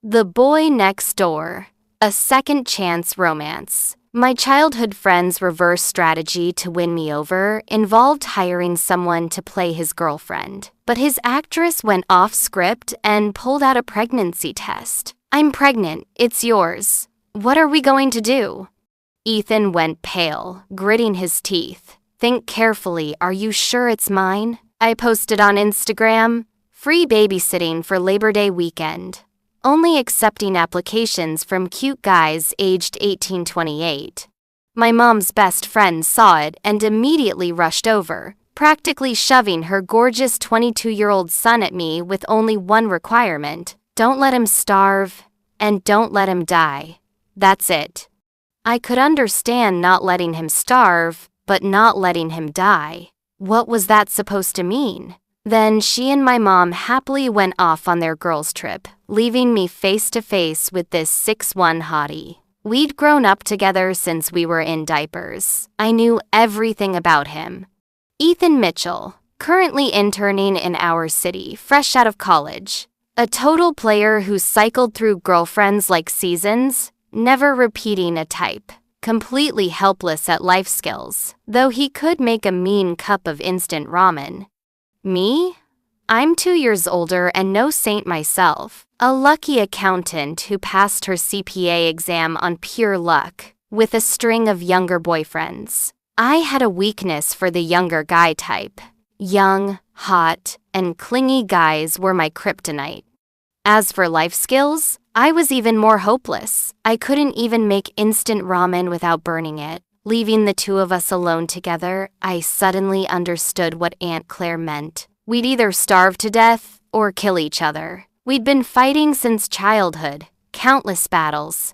The Boy Next Door, a second chance romance. My childhood friend's reverse strategy to win me over involved hiring someone to play his girlfriend. But his actress went off script and pulled out a pregnancy test. "I'm pregnant, it's yours. What are we going to do?" Ethan went pale, gritting his teeth. "Think carefully, are you sure it's mine?" I posted on Instagram, "Free babysitting for Labor Day weekend. Only accepting applications from cute guys aged 18-28. My mom's best friend saw it and immediately rushed over, practically shoving her gorgeous 22-year-old son at me with only one requirement: don't let him starve, and don't let him die. That's it." I could understand not letting him starve, but not letting him die. What was that supposed to mean? Then she and my mom happily went off on their girls' trip, leaving me face to face with this 6'1" hottie. We'd grown up together since we were in diapers. I knew everything about him. Ethan Mitchell, currently interning in our city, fresh out of college. A total player who cycled through girlfriends like seasons, never repeating a type. Completely helpless at life skills, though he could make a mean cup of instant ramen. Me? I'm 2 years older and no saint myself. A lucky accountant who passed her CPA exam on pure luck, with a string of younger boyfriends. I had a weakness for the younger guy type. Young, hot, and clingy guys were my kryptonite. As for life skills, I was even more hopeless. I couldn't even make instant ramen without burning it. Leaving the two of us alone together, I suddenly understood what Aunt Claire meant. We'd either starve to death or kill each other. We'd been fighting since childhood, countless battles.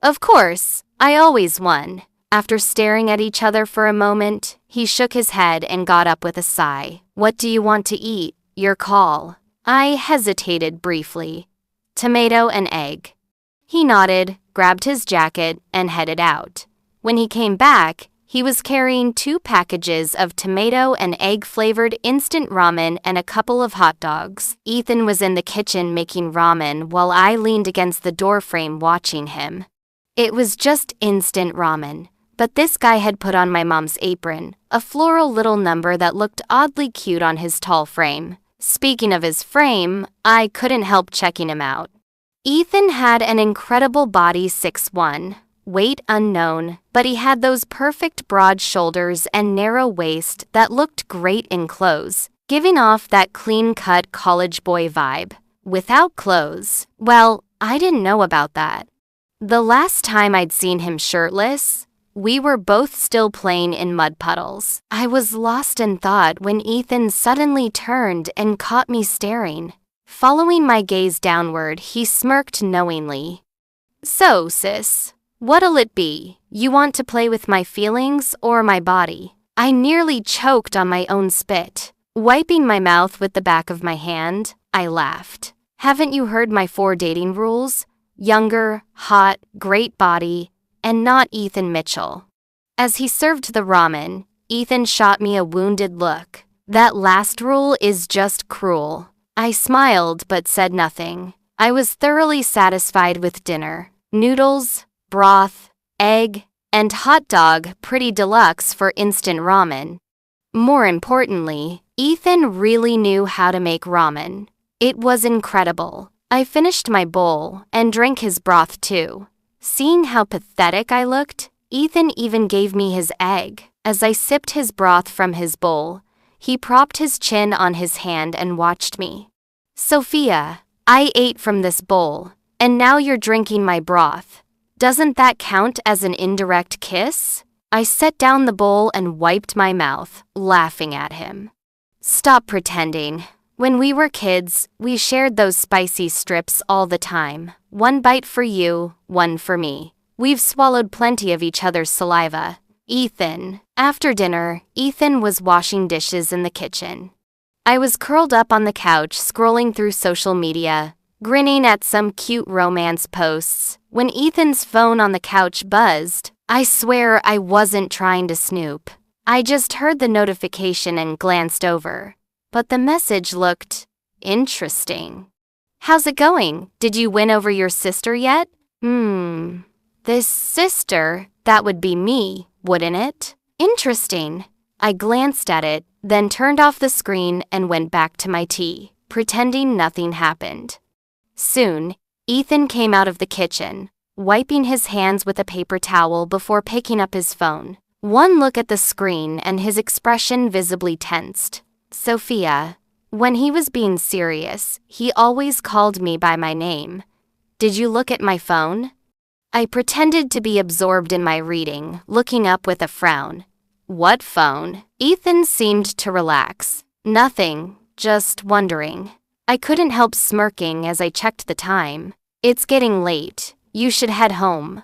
Of course, I always won. After staring at each other for a moment, he shook his head and got up with a sigh. "What do you want to eat? Your call." I hesitated briefly. "Tomato and egg." He nodded, grabbed his jacket, and headed out. When he came back, he was carrying 2 packages of tomato and egg-flavored instant ramen and a couple of hot dogs. Ethan was in the kitchen making ramen while I leaned against the doorframe watching him. It was just instant ramen, but this guy had put on my mom's apron, a floral little number that looked oddly cute on his tall frame. Speaking of his frame, I couldn't help checking him out. Ethan had an incredible body, 6'1", weight unknown, but he had those perfect broad shoulders and narrow waist that looked great in clothes, giving off that clean-cut college boy vibe. Without clothes, well, I didn't know about that. The last time I'd seen him shirtless, we were both still playing in mud puddles. I was lost in thought when Ethan suddenly turned and caught me staring. Following my gaze downward, he smirked knowingly. "So, sis, what'll it be? You want to play with my feelings or my body?" I nearly choked on my own spit. Wiping my mouth with the back of my hand, I laughed. "Haven't you heard my 4 dating rules? Younger, hot, great body, and not Ethan Mitchell." As he served the ramen, Ethan shot me a wounded look. "That last rule is just cruel." I smiled but said nothing. I was thoroughly satisfied with dinner. Noodles, broth, egg, and hot dog, pretty deluxe for instant ramen. More importantly, Ethan really knew how to make ramen. It was incredible. I finished my bowl and drank his broth too. Seeing how pathetic I looked, Ethan even gave me his egg. As I sipped his broth from his bowl, he propped his chin on his hand and watched me. "Sophia, I ate from this bowl, and now you're drinking my broth. Doesn't that count as an indirect kiss?" I set down the bowl and wiped my mouth, laughing at him. "Stop pretending. When we were kids, we shared those spicy strips all the time. 1 bite for you, 1 for me. We've swallowed plenty of each other's saliva." Ethan. After dinner, Ethan was washing dishes in the kitchen. I was curled up on the couch scrolling through social media, grinning at some cute romance posts, when Ethan's phone on the couch buzzed. I swear I wasn't trying to snoop. I just heard the notification and glanced over. But the message looked interesting. How's it going? Did you win over your sister yet? This sister, that would be me, wouldn't it? Interesting. I glanced at it, then turned off the screen and went back to my tea, pretending nothing happened. Soon, Ethan came out of the kitchen, wiping his hands with a paper towel before picking up his phone. One look at the screen and his expression visibly tensed. Sophia. When he was being serious, he always called me by my name. Did you look at my phone? I pretended to be absorbed in my reading, looking up with a frown. What phone? Ethan seemed to relax. Nothing, just wondering. I couldn't help smirking as I checked the time. It's getting late. You should head home.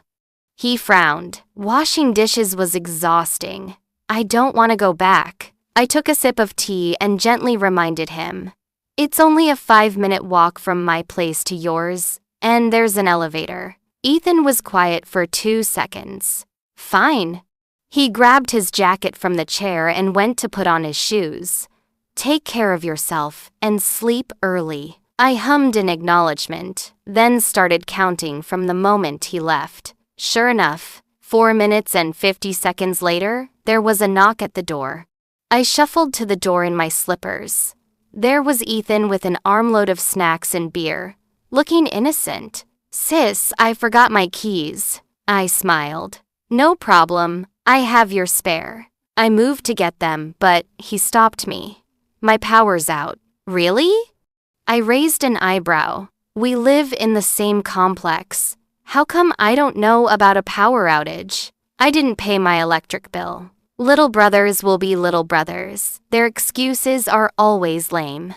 He frowned. Washing dishes was exhausting. I don't want to go back. I took a sip of tea and gently reminded him. It's only a 5-minute walk from my place to yours, and there's an elevator. Ethan was quiet for 2 seconds. Fine. He grabbed his jacket from the chair and went to put on his shoes. Take care of yourself and sleep early. I hummed in acknowledgement, then started counting from the moment he left. Sure enough, 4 minutes and 50 seconds later, there was a knock at the door. I shuffled to the door in my slippers. There was Ethan with an armload of snacks and beer, looking innocent. Sis, I forgot my keys. I smiled. No problem, I have your spare. I moved to get them, but he stopped me. My power's out. Really? I raised an eyebrow. We live in the same complex. How come I don't know about a power outage? I didn't pay my electric bill. Little brothers will be little brothers. Their excuses are always lame.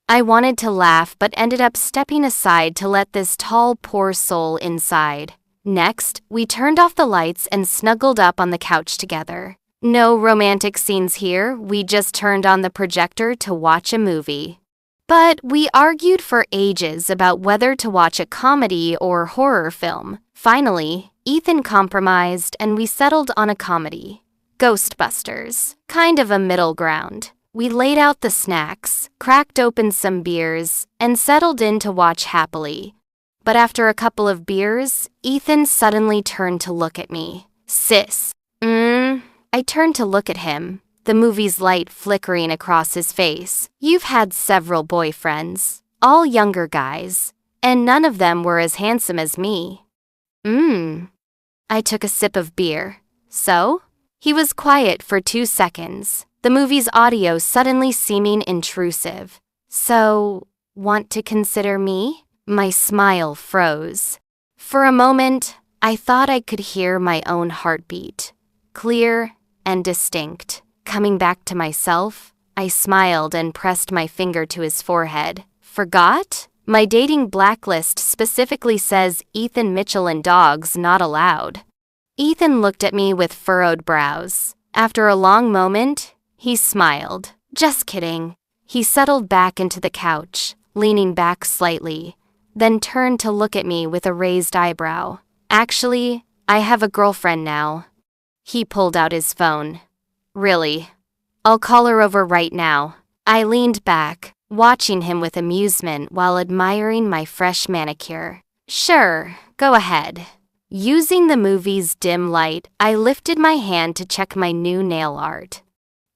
I wanted to laugh but ended up stepping aside to let this tall, poor soul inside. Next, we turned off the lights and snuggled up on the couch together. No romantic scenes here, we just turned on the projector to watch a movie. But we argued for ages about whether to watch a comedy or horror film. Finally, Ethan compromised and we settled on a comedy. Ghostbusters, kind of a middle ground. We laid out the snacks, cracked open some beers, and settled in to watch happily. But after a couple of beers, Ethan suddenly turned to look at me. Sis. I turned to look at him, the movie's light flickering across his face. You've had several boyfriends, all younger guys, and none of them were as handsome as me. I took a sip of beer. So? He was quiet for 2 seconds, the movie's audio suddenly seeming intrusive. So, want to consider me? My smile froze. For a moment, I thought I could hear my own heartbeat, clear and distinct. Coming back to myself, I smiled and pressed my finger to his forehead. Forgot? My dating blacklist specifically says Ethan Mitchell and dogs not allowed. Ethan looked at me with furrowed brows. After a long moment, he smiled. Just kidding. He settled back into the couch, leaning back slightly, then turned to look at me with a raised eyebrow. Actually, I have a girlfriend now. He pulled out his phone. Really? I'll call her over right now. I leaned back, watching him with amusement while admiring my fresh manicure. Sure, go ahead. Using the movie's dim light, I lifted my hand to check my new nail art.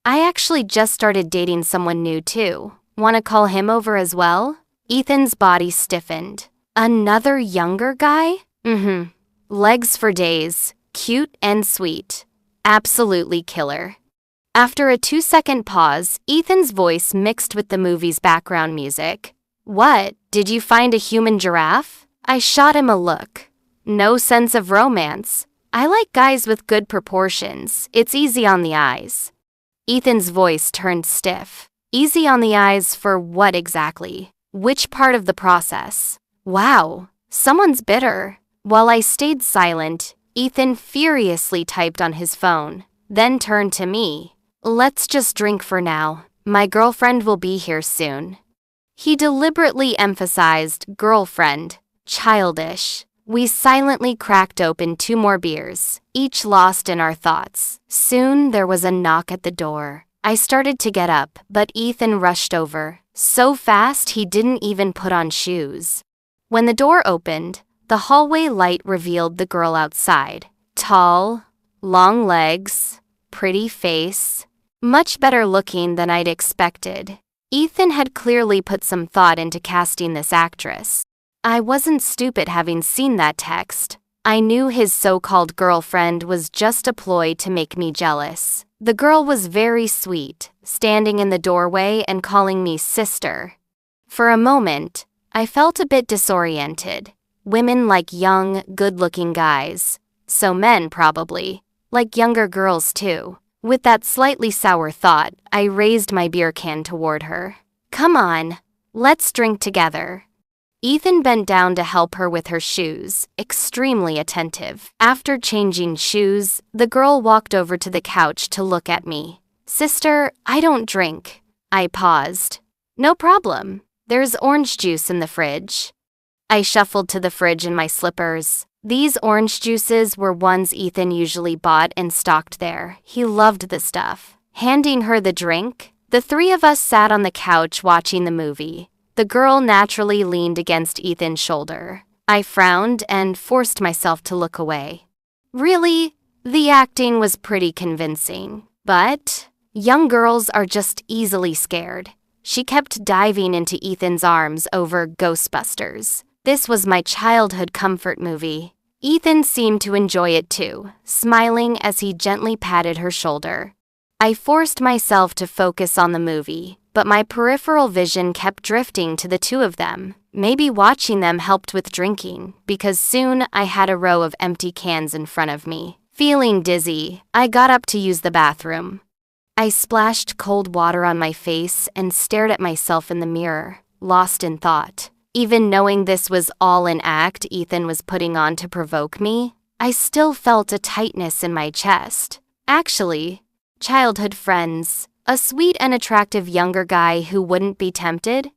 I actually just started dating someone new too. Want to call him over as well? Ethan's body stiffened. Another younger guy? Legs for days, cute and sweet. Absolutely killer. After a 2-second pause, Ethan's voice mixed with the movie's background music. What? Did you find a human giraffe? I shot him a look. No sense of romance. I like guys with good proportions. It's easy on the eyes. Ethan's voice turned stiff. Easy on the eyes for what exactly? Which part of the process? Wow, someone's bitter. While I stayed silent, Ethan furiously typed on his phone, then turned to me. Let's just drink for now. My girlfriend will be here soon. He deliberately emphasized girlfriend. Childish. We silently cracked open 2 more beers, each lost in our thoughts. Soon there was a knock at the door. I started to get up, but Ethan rushed over. So fast he didn't even put on shoes. When the door opened, the hallway light revealed the girl outside. Tall, long legs, pretty face, much better looking than I'd expected. Ethan had clearly put some thought into casting this actress. I wasn't stupid having seen that text. I knew his so-called girlfriend was just a ploy to make me jealous. The girl was very sweet, standing in the doorway and calling me sister. For a moment, I felt a bit disoriented. Women like young, good-looking guys. So men, probably. Like younger girls, too. With that slightly sour thought, I raised my beer can toward her. Come on, let's drink together. Ethan bent down to help her with her shoes, extremely attentive. After changing shoes, the girl walked over to the couch to look at me. Sister, I don't drink. I paused. No problem. There's orange juice in the fridge. I shuffled to the fridge in my slippers. These orange juices were ones Ethan usually bought and stocked there. He loved the stuff. Handing her the drink, the three of us sat on the couch watching the movie. The girl naturally leaned against Ethan's shoulder. I frowned and forced myself to look away. Really, the acting was pretty convincing. But young girls are just easily scared. She kept diving into Ethan's arms over Ghostbusters. This was my childhood comfort movie. Ethan seemed to enjoy it too, smiling as he gently patted her shoulder. I forced myself to focus on the movie, but my peripheral vision kept drifting to the two of them. Maybe watching them helped with drinking, because soon I had a row of empty cans in front of me. Feeling dizzy, I got up to use the bathroom. I splashed cold water on my face and stared at myself in the mirror, lost in thought. Even knowing this was all an act Ethan was putting on to provoke me, I still felt a tightness in my chest. Actually, childhood friends, a sweet and attractive younger guy who wouldn't be tempted?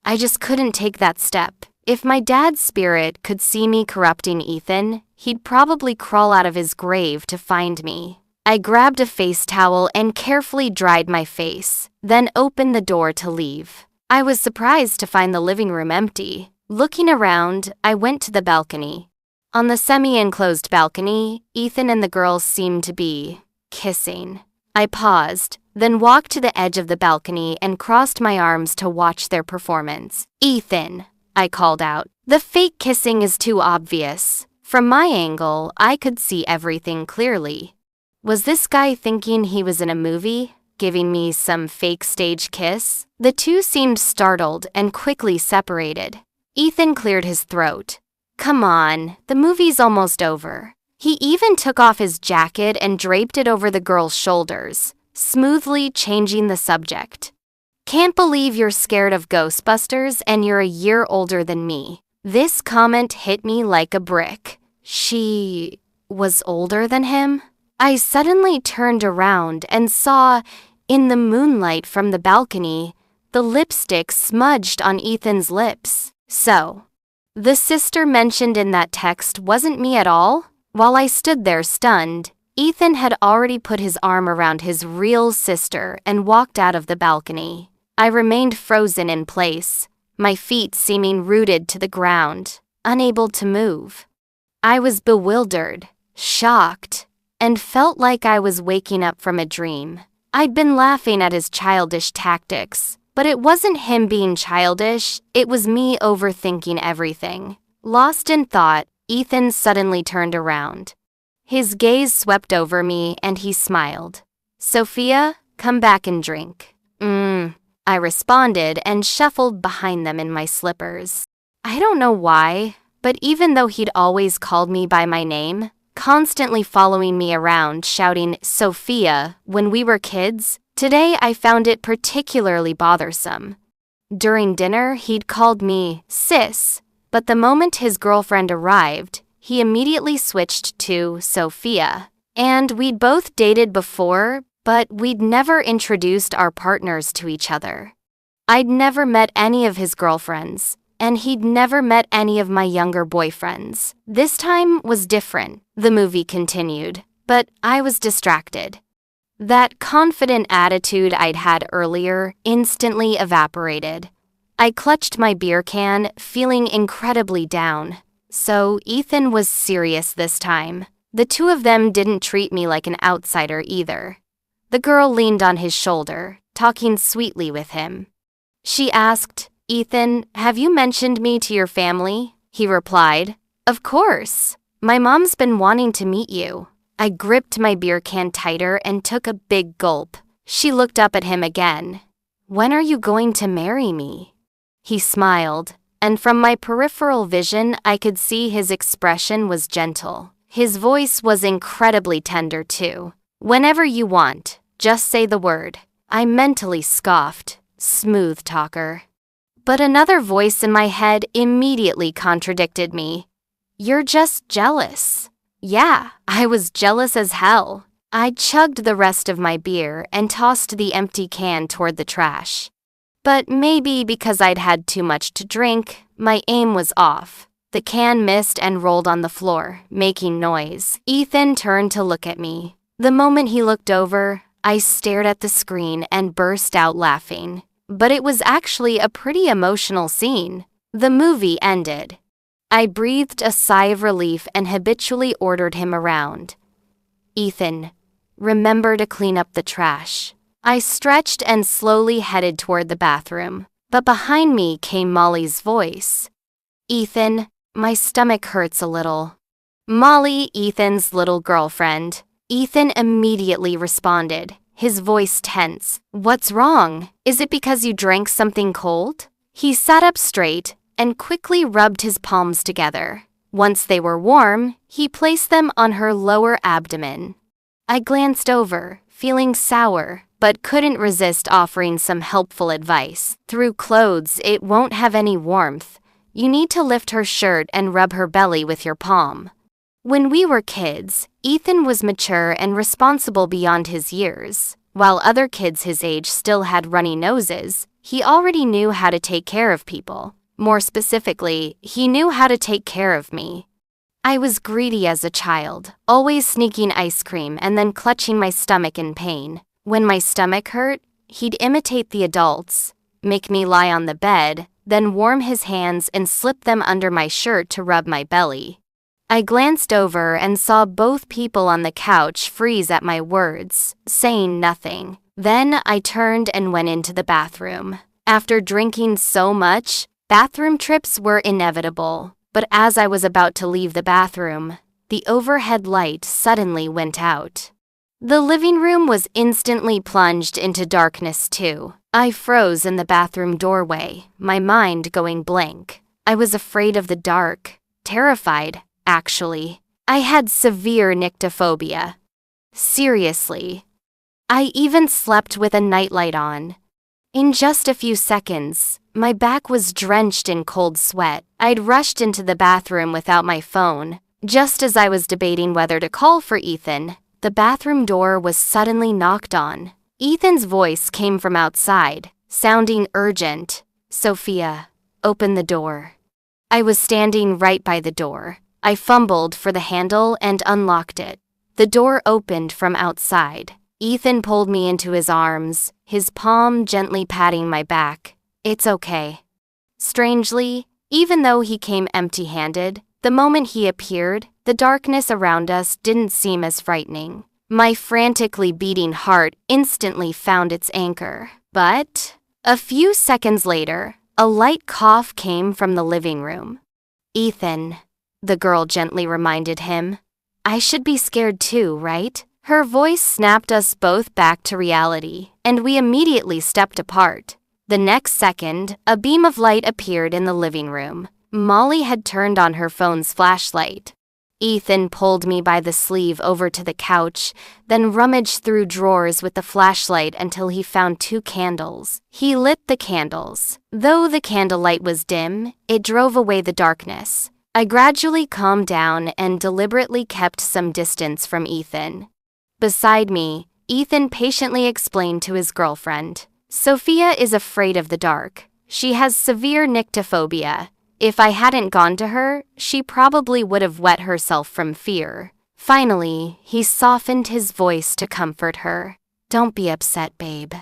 I just couldn't take that step. If my dad's spirit could see me corrupting Ethan, he'd probably crawl out of his grave to find me. I grabbed a face towel and carefully dried my face, then opened the door to leave. I was surprised to find the living room empty. Looking around, I went to the balcony. On the semi-enclosed balcony, Ethan and the girls seemed to be kissing. I paused, then walked to the edge of the balcony and crossed my arms to watch their performance. Ethan, I called out. The fake kissing is too obvious. From my angle, I could see everything clearly. Was this guy thinking he was in a movie, giving me some fake stage kiss? The two seemed startled and quickly separated. Ethan cleared his throat. Come on, the movie's almost over. He even took off his jacket and draped it over the girl's shoulders, smoothly changing the subject. Can't believe you're scared of Ghostbusters and you're a year older than me. This comment hit me like a brick. She was older than him? I suddenly turned around and saw, in the moonlight from the balcony, the lipstick smudged on Ethan's lips. So, the sister mentioned in that text wasn't me at all? While I stood there stunned, Ethan had already put his arm around his real sister and walked out of the balcony. I remained frozen in place, my feet seeming rooted to the ground, unable to move. I was bewildered, shocked, and felt like I was waking up from a dream. I'd been laughing at his childish tactics, but it wasn't him being childish, it was me overthinking everything. Lost in thought, Ethan suddenly turned around. His gaze swept over me and he smiled. Sophia, come back and drink. I responded and shuffled behind them in my slippers. I don't know why, but even though he'd always called me by my name, constantly following me around shouting Sophia when we were kids, today I found it particularly bothersome. During dinner, he'd called me sis, but the moment his girlfriend arrived, he immediately switched to Sophia. And we'd both dated before, but we'd never introduced our partners to each other. I'd never met any of his girlfriends, and he'd never met any of my younger boyfriends. This time was different, the movie continued, but I was distracted. That confident attitude I'd had earlier instantly evaporated. I clutched my beer can, feeling incredibly down. So Ethan was serious this time. The two of them didn't treat me like an outsider either. The girl leaned on his shoulder, talking sweetly with him. She asked, "Ethan, have you mentioned me to your family?" He replied, "Of course. My mom's been wanting to meet you." I gripped my beer can tighter and took a big gulp. She looked up at him again. "When are you going to marry me?" He smiled, and from my peripheral vision I could see his expression was gentle. His voice was incredibly tender too. "Whenever you want, just say the word." I mentally scoffed. Smooth talker. But another voice in my head immediately contradicted me. "You're just jealous." Yeah, I was jealous as hell. I chugged the rest of my beer and tossed the empty can toward the trash. But maybe because I'd had too much to drink, my aim was off. The can missed and rolled on the floor, making noise. Ethan turned to look at me. The moment he looked over, I stared at the screen and burst out laughing. But it was actually a pretty emotional scene. The movie ended. I breathed a sigh of relief and habitually ordered him around. "Ethan, remember to clean up the trash." I stretched and slowly headed toward the bathroom, but behind me came Molly's voice. "Ethan, my stomach hurts a little." Molly, Ethan's little girlfriend. Ethan immediately responded, his voice tense. "What's wrong? Is it because you drank something cold?" He sat up straight and quickly rubbed his palms together. Once they were warm, he placed them on her lower abdomen. I glanced over, feeling sour, but couldn't resist offering some helpful advice. "Through clothes, it won't have any warmth. You need to lift her shirt and rub her belly with your palm." When we were kids, Ethan was mature and responsible beyond his years. While other kids his age still had runny noses, he already knew how to take care of people. More specifically, he knew how to take care of me. I was greedy as a child, always sneaking ice cream and then clutching my stomach in pain. When my stomach hurt, he'd imitate the adults, make me lie on the bed, then warm his hands and slip them under my shirt to rub my belly. I glanced over and saw both people on the couch freeze at my words, saying nothing. Then I turned and went into the bathroom. After drinking so much, bathroom trips were inevitable. But as I was about to leave the bathroom, the overhead light suddenly went out. The living room was instantly plunged into darkness too. I froze in the bathroom doorway, my mind going blank. I was afraid of the dark, terrified, actually. I had severe nyctophobia. Seriously. I even slept with a nightlight on. In just a few seconds, my back was drenched in cold sweat. I'd rushed into the bathroom without my phone. Just as I was debating whether to call for Ethan, the bathroom door was suddenly knocked on. Ethan's voice came from outside, sounding urgent. "Sophia, open the door." I was standing right by the door. I fumbled for the handle and unlocked it. The door opened from outside. Ethan pulled me into his arms, his palm gently patting my back. "It's okay." Strangely, even though he came empty-handed, the moment he appeared, the darkness around us didn't seem as frightening. My frantically beating heart instantly found its anchor. But a few seconds later, a light cough came from the living room. "Ethan," the girl gently reminded him. "I should be scared too, right?" Her voice snapped us both back to reality, and we immediately stepped apart. The next second, a beam of light appeared in the living room. Molly had turned on her phone's flashlight. Ethan pulled me by the sleeve over to the couch, then rummaged through drawers with the flashlight until he found 2 candles. He lit the candles. Though the candlelight was dim, it drove away the darkness. I gradually calmed down and deliberately kept some distance from Ethan. Beside me, Ethan patiently explained to his girlfriend, "Sophia is afraid of the dark. She has severe nyctophobia. If I hadn't gone to her, she probably would have wet herself from fear." Finally, he softened his voice to comfort her. Don't be upset, babe.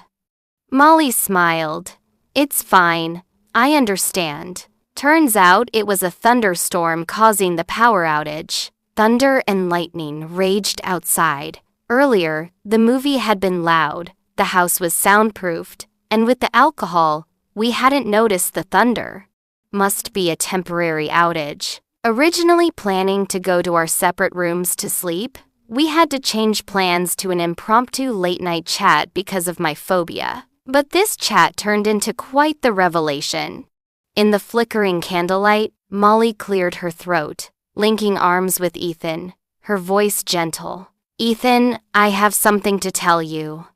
Molly smiled. It's fine. I understand. Turns out it was a thunderstorm causing the power outage. Thunder and lightning raged outside. Earlier, the movie had been loud, the house was soundproofed, and with the alcohol, we hadn't noticed the thunder. Must be a temporary outage. Originally planning to go to our separate rooms to sleep, we had to change plans to an impromptu late-night chat because of my phobia. But this chat turned into quite the revelation. In the flickering candlelight, Molly cleared her throat, linking arms with Ethan, her voice gentle. Ethan, I have something to tell you.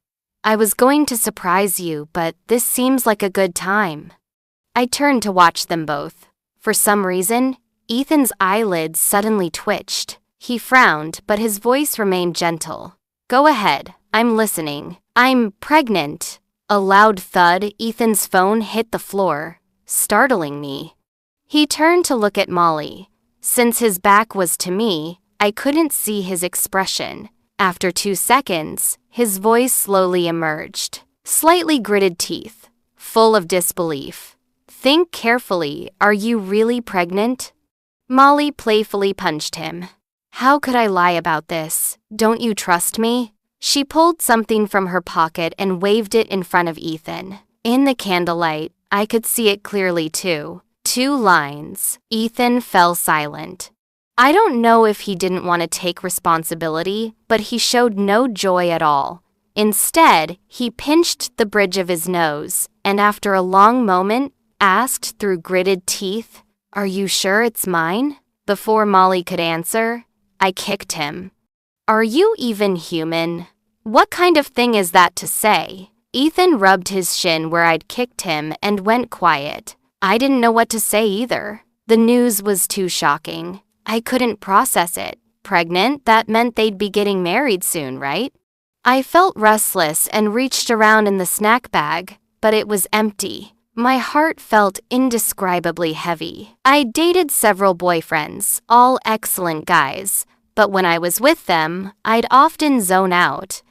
I was going to surprise you, but this seems like a good time. I turned to watch them both. For some reason, Ethan's eyelids suddenly twitched. He frowned, but his voice remained gentle. Go ahead, I'm listening. I'm pregnant. A loud thud, Ethan's phone hit the floor, startling me. He turned to look at Molly. Since his back was to me, I couldn't see his expression. After 2 seconds, his voice slowly emerged. Slightly gritted teeth, full of disbelief. Think carefully, are you really pregnant? Molly playfully punched him. How could I lie about this? Don't you trust me? She pulled something from her pocket and waved it in front of Ethan. In the candlelight, I could see it clearly too. 2 lines. Ethan fell silent. I don't know if he didn't want to take responsibility, but he showed no joy at all. Instead, he pinched the bridge of his nose, and after a long moment, asked through gritted teeth, Are you sure it's mine? Before Molly could answer, I kicked him. Are you even human? What kind of thing is that to say? Ethan rubbed his shin where I'd kicked him and went quiet. I didn't know what to say either. The news was too shocking. I couldn't process it. Pregnant, that meant they'd be getting married soon, right? I felt restless and reached around in the snack bag, but it was empty. My heart felt indescribably heavy. I dated several boyfriends, all excellent guys, but when I was with them, I'd often zone out.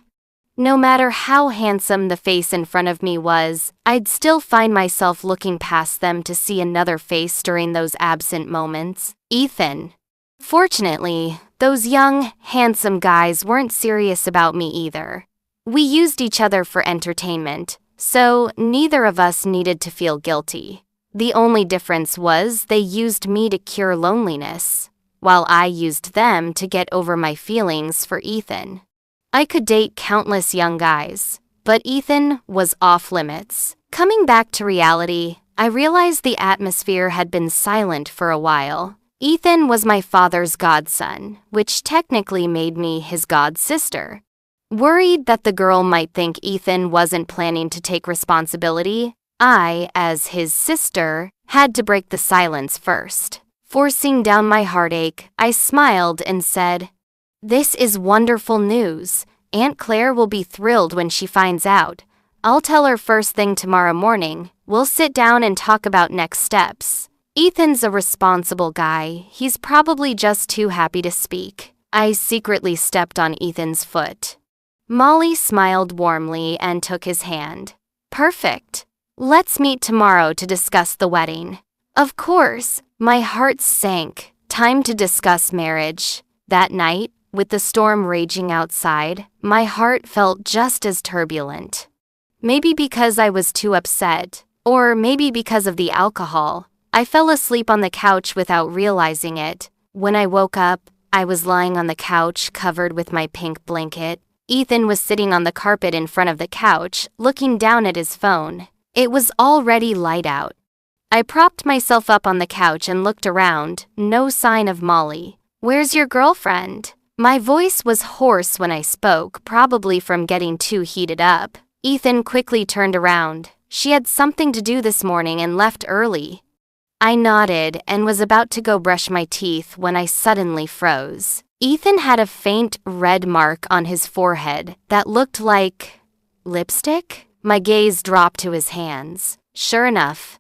No matter how handsome the face in front of me was, I'd still find myself looking past them to see another face during those absent moments. Ethan. Fortunately, those young, handsome guys weren't serious about me either. We used each other for entertainment, so neither of us needed to feel guilty. The only difference was they used me to cure loneliness, while I used them to get over my feelings for Ethan. I could date countless young guys, but Ethan was off limits. Coming back to reality, I realized the atmosphere had been silent for a while. Ethan was my father's godson, which technically made me his godsister. Worried that the girl might think Ethan wasn't planning to take responsibility, I, as his sister, had to break the silence first. Forcing down my heartache, I smiled and said, This is wonderful news. Aunt Claire will be thrilled when she finds out. I'll tell her first thing tomorrow morning. We'll sit down and talk about next steps. Ethan's a responsible guy. He's probably just too happy to speak. I secretly stepped on Ethan's foot. Molly smiled warmly and took his hand. Perfect. Let's meet tomorrow to discuss the wedding. Of course, my heart sank. Time to discuss marriage. That night, with the storm raging outside, my heart felt just as turbulent. Maybe because I was too upset, or maybe because of the alcohol, I fell asleep on the couch without realizing it. When I woke up, I was lying on the couch covered with my pink blanket. Ethan was sitting on the carpet in front of the couch, looking down at his phone. It was already light out. I propped myself up on the couch and looked around, no sign of Molly. Where's your girlfriend? My voice was hoarse when I spoke, probably from getting too heated up. Ethan quickly turned around. She had something to do this morning and left early. I nodded and was about to go brush my teeth when I suddenly froze. Ethan had a faint red mark on his forehead that looked like lipstick. My gaze dropped to his hands. Sure enough,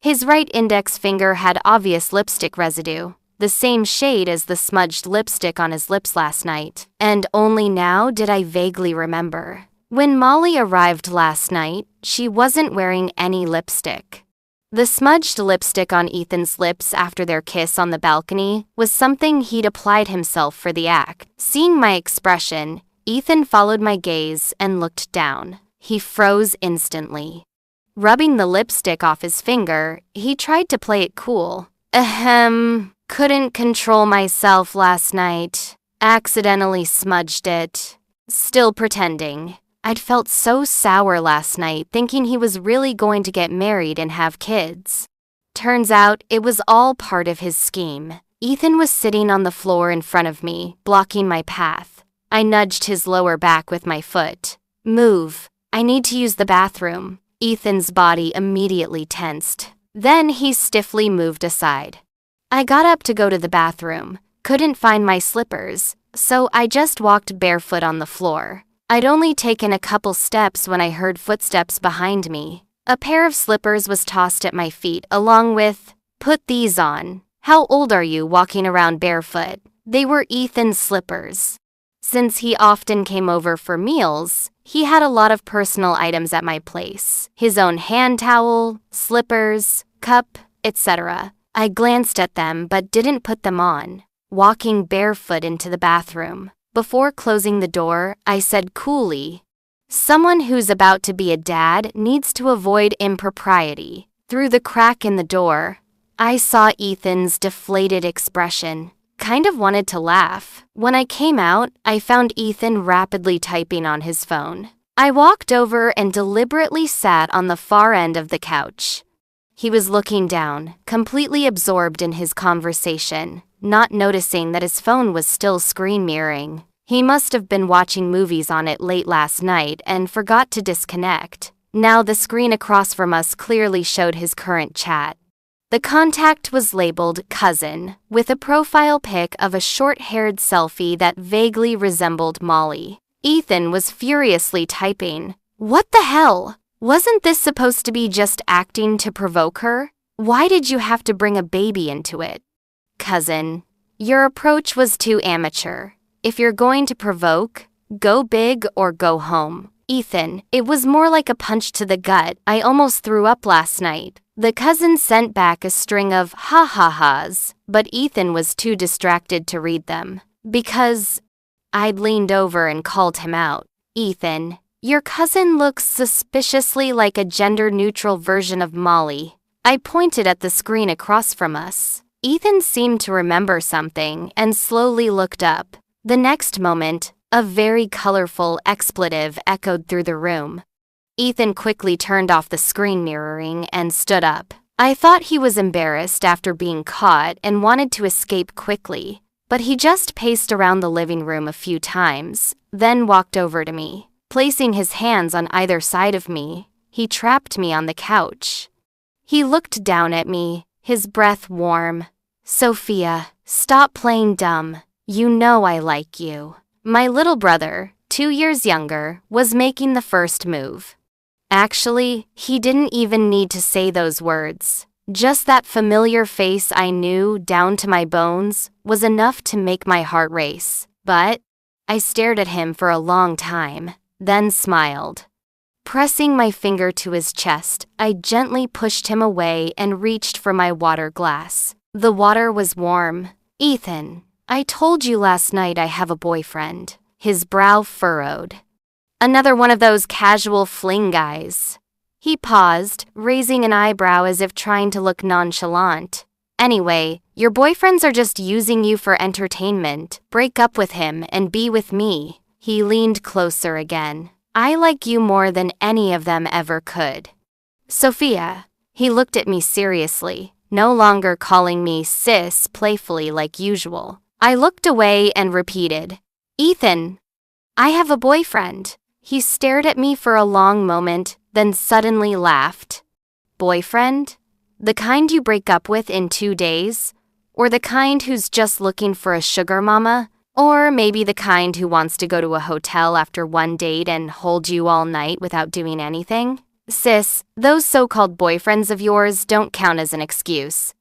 his right index finger had obvious lipstick residue, the same shade as the smudged lipstick on his lips last night, and only now did I vaguely remember. When Molly arrived last night, she wasn't wearing any lipstick. The smudged lipstick on Ethan's lips after their kiss on the balcony was something he'd applied himself for the act. Seeing my expression, Ethan followed my gaze and looked down. He froze instantly. Rubbing the lipstick off his finger, he tried to play it cool. Couldn't control myself last night. Accidentally smudged it. Still pretending. I'd felt so sour last night thinking he was really going to get married and have kids. Turns out it was all part of his scheme. Ethan was sitting on the floor in front of me, blocking my path. I nudged his lower back with my foot. Move. I need to use the bathroom. Ethan's body immediately tensed. Then he stiffly moved aside. I got up to go to the bathroom. Couldn't find my slippers, so I just walked barefoot on the floor. I'd only taken a couple steps when I heard footsteps behind me. A pair of slippers was tossed at my feet along with, "Put these on. How old are you walking around barefoot?" They were Ethan's slippers. Since he often came over for meals, he had a lot of personal items at my place. His own hand towel, slippers, cup, etc. I glanced at them but didn't put them on, walking barefoot into the bathroom. Before closing the door, I said coolly, "Someone who's about to be a dad needs to avoid impropriety." Through the crack in the door, I saw Ethan's deflated expression. Kind of wanted to laugh. When I came out, I found Ethan rapidly typing on his phone. I walked over and deliberately sat on the far end of the couch. He was looking down, completely absorbed in his conversation, not noticing that his phone was still screen mirroring. He must have been watching movies on it late last night and forgot to disconnect. Now the screen across from us clearly showed his current chat. The contact was labeled Cousin, with a profile pic of a short-haired selfie that vaguely resembled Molly. Ethan was furiously typing. What the hell? Wasn't this supposed to be just acting to provoke her? Why did you have to bring a baby into it? Cousin, your approach was too amateur. If you're going to provoke, go big or go home. Ethan, it was more like a punch to the gut. I almost threw up last night. The cousin sent back a string of ha-ha-has, but Ethan was too distracted to read them. Because I'd leaned over and called him out. Ethan, your cousin looks suspiciously like a gender-neutral version of Molly. I pointed at the screen across from us. Ethan seemed to remember something and slowly looked up. The next moment, a very colorful expletive echoed through the room. Ethan quickly turned off the screen mirroring and stood up. I thought he was embarrassed after being caught and wanted to escape quickly, but he just paced around the living room a few times, then walked over to me. Placing his hands on either side of me, he trapped me on the couch. He looked down at me, his breath warm. Sophia, stop playing dumb. You know I like you. My little brother, 2 years younger, was making the first move. Actually, he didn't even need to say those words. Just that familiar face I knew down to my bones was enough to make my heart race. But I stared at him for a long time, then smiled. Pressing my finger to his chest, I gently pushed him away and reached for my water glass. The water was warm. Ethan, I told you last night I have a boyfriend. His brow furrowed. Another one of those casual fling guys. He paused, raising an eyebrow as if trying to look nonchalant. Anyway, your boyfriends are just using you for entertainment. Break up with him and be with me. He leaned closer again. I like you more than any of them ever could. Sophia. He looked at me seriously, no longer calling me sis playfully like usual. I looked away and repeated, Ethan, I have a boyfriend. He stared at me for a long moment, then suddenly laughed. Boyfriend? The kind you break up with in 2 days? Or the kind who's just looking for a sugar mama? Or maybe the kind who wants to go to a hotel after one date and hold you all night without doing anything? Sis, those so-called boyfriends of yours don't count as an excuse.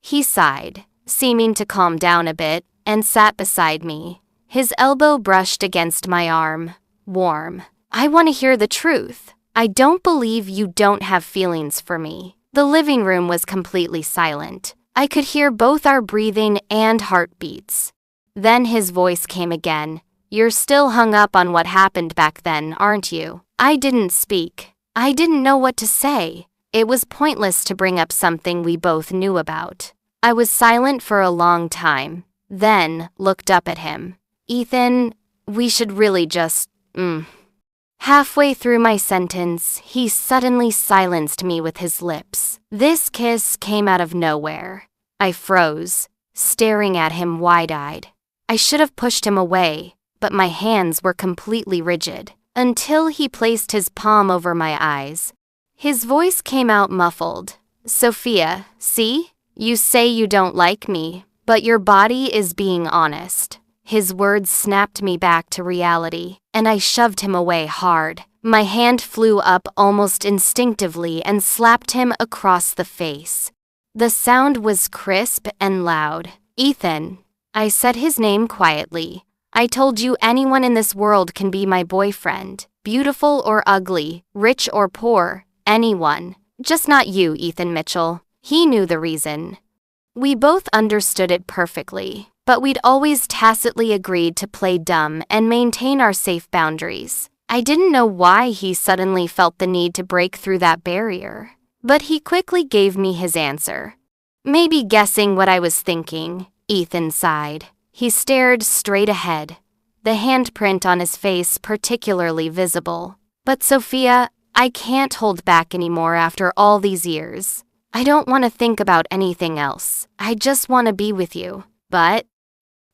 He sighed, seeming to calm down a bit, and sat beside me. His elbow brushed against my arm. Warm. I want to hear the truth. I don't believe you don't have feelings for me." The living room was completely silent. I could hear both our breathing and heartbeats. Then his voice came again. "You're still hung up on what happened back then, aren't you?" I didn't speak. I didn't know what to say. It was pointless to bring up something we both knew about. I was silent for a long time, then looked up at him. "Ethan, we should really just, Halfway through my sentence, he suddenly silenced me with his lips. This kiss came out of nowhere. I froze, staring at him wide-eyed. I should have pushed him away, but my hands were completely rigid, until he placed his palm over my eyes. His voice came out muffled. "Sophia, see? You say you don't like me, but your body is being honest." His words snapped me back to reality, and I shoved him away hard. My hand flew up almost instinctively and slapped him across the face. The sound was crisp and loud. "Ethan." I said his name quietly. "I told you anyone in this world can be my boyfriend. Beautiful or ugly, rich or poor, anyone. Just not you, Ethan Mitchell." He knew the reason. We both understood it perfectly, but we'd always tacitly agreed to play dumb and maintain our safe boundaries. I didn't know why he suddenly felt the need to break through that barrier, but he quickly gave me his answer. Maybe guessing what I was thinking, Ethan sighed. He stared straight ahead, the handprint on his face particularly visible. "But Sophia, I can't hold back anymore after all these years. I don't want to think about anything else. I just want to be with you." But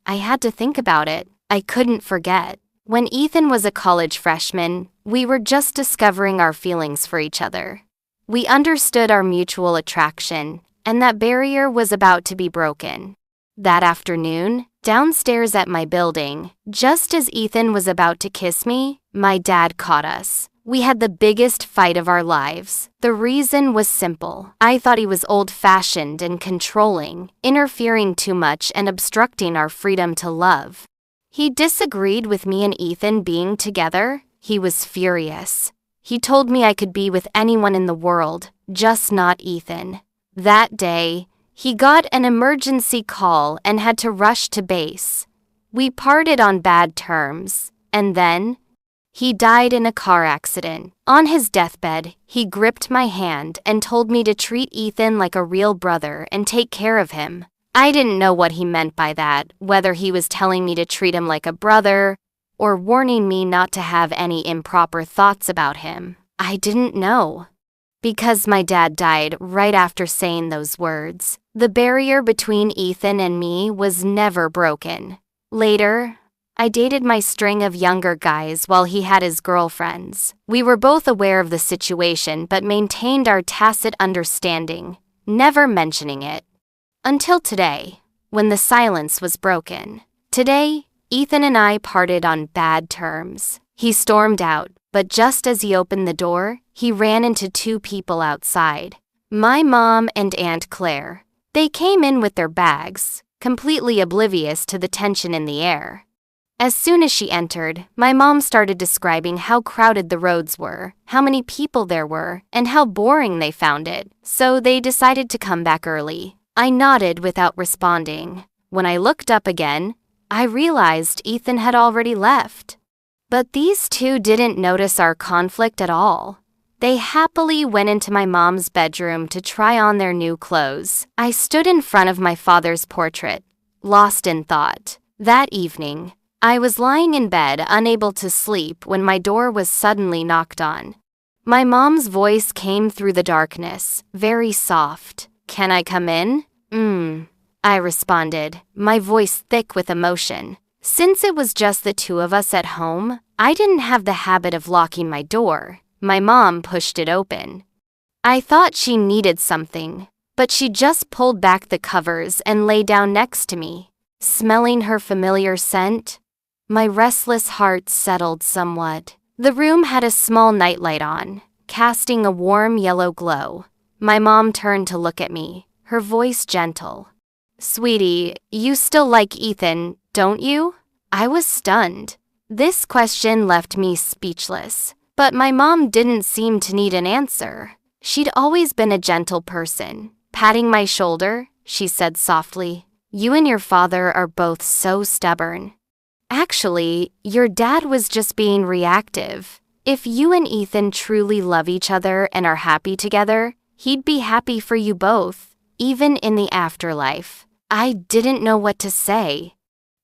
I had to think about it. I couldn't forget. When Ethan was a college freshman, we were just discovering our feelings for each other. We understood our mutual attraction, and that barrier was about to be broken. That afternoon, downstairs at my building, just as Ethan was about to kiss me, my dad caught us. We had the biggest fight of our lives. The reason was simple. I thought he was old-fashioned and controlling, interfering too much and obstructing our freedom to love. He disagreed with me and Ethan being together. He was furious. He told me I could be with anyone in the world, just not Ethan. That day, he got an emergency call and had to rush to base. We parted on bad terms, and then he died in a car accident. On his deathbed, he gripped my hand and told me to treat Ethan like a real brother and take care of him. I didn't know what he meant by that, whether he was telling me to treat him like a brother or warning me not to have any improper thoughts about him. I didn't know. Because my dad died right after saying those words, the barrier between Ethan and me was never broken. Later, I dated my string of younger guys while he had his girlfriends. We were both aware of the situation but maintained our tacit understanding, never mentioning it. Until today, when the silence was broken. Today, Ethan and I parted on bad terms. He stormed out, but just as he opened the door, he ran into two people outside. My mom and Aunt Claire. They came in with their bags, completely oblivious to the tension in the air. As soon as she entered, my mom started describing how crowded the roads were, how many people there were, and how boring they found it, so they decided to come back early. I nodded without responding. When I looked up again, I realized Ethan had already left. But these two didn't notice our conflict at all. They happily went into my mom's bedroom to try on their new clothes. I stood in front of my father's portrait, lost in thought. That evening, I was lying in bed, unable to sleep, when my door was suddenly knocked on. My mom's voice came through the darkness, very soft. "Can I come in?" I responded, my voice thick with emotion. Since it was just the two of us at home, I didn't have the habit of locking my door. My mom pushed it open. I thought she needed something, but she just pulled back the covers and lay down next to me. Smelling her familiar scent, my restless heart settled somewhat. The room had a small nightlight on, casting a warm yellow glow. My mom turned to look at me, her voice gentle. "Sweetie, you still like Ethan, don't you?" I was stunned. This question left me speechless, but my mom didn't seem to need an answer. She'd always been a gentle person. Patting my shoulder, she said softly, "You and your father are both so stubborn. Actually, your dad was just being reactive. If you and Ethan truly love each other and are happy together, he'd be happy for you both, even in the afterlife." I didn't know what to say.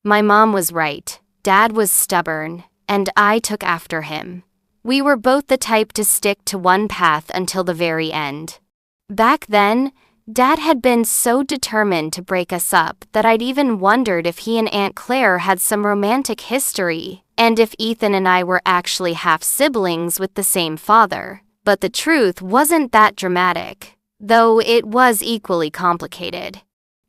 My mom was right. Dad was stubborn, and I took after him. We were both the type to stick to one path until the very end. Back then, Dad had been so determined to break us up that I'd even wondered if he and Aunt Claire had some romantic history, and if Ethan and I were actually half-siblings with the same father. But the truth wasn't that dramatic, though it was equally complicated.